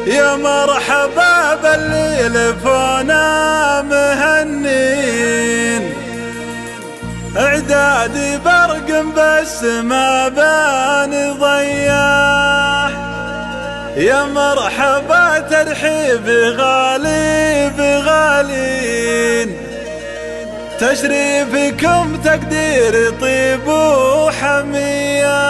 يا مرحبا باللي لفونا مهنين، اعدادي برق بس ما بان ضياه. يا مرحبا ترحيب غالي بغالين، تشريفكم تقدير طيب وحمية،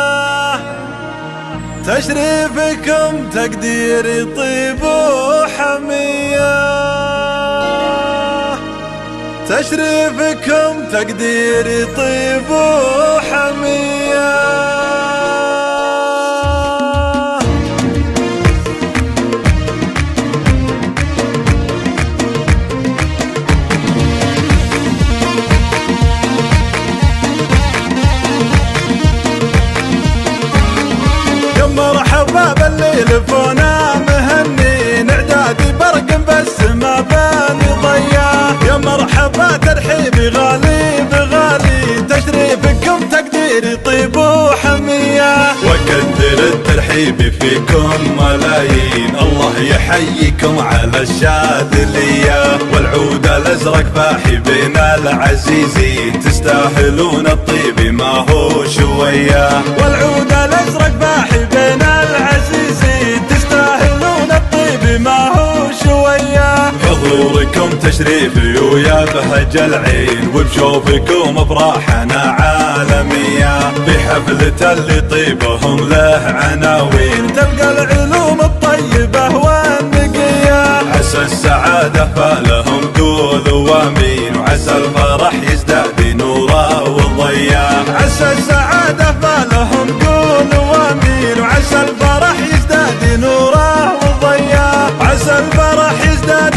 تشريفكم تقدير طيب وحمية، تشريفكم تقدير طيب وحمية. مرحبا باللي لفونا مهنين، اعدادي برق بس ما بان ضياه. يا مرحبا ترحيبي غالي بغالي، تشريفكم تقديري طيب وحمية، وكثر الترحيب فيكم ملايين. الله يحييكم على الشاذلية، والعود الازرق باحي بين العزيزين، تستاهلون الطيب ما هو شوية. والعود الازرق باحي بين العزيزين، تستاهلون الطيب ما هو شوية. حضوركم تشريفي ويبهج العين، وبشوفكم افراحنا عالمية. في حفلة اللي طيبهم له عناوين، تلقى العلوم الطيبة والنقية. عسى السعادة فالهم قولوا وامين، وعسى الفرح يزداد نوره وضياه. عسى السعادة فالهم قولوا وامين، وعسى الفرح يزداد نوره وضياه. عسى الفرح يزداد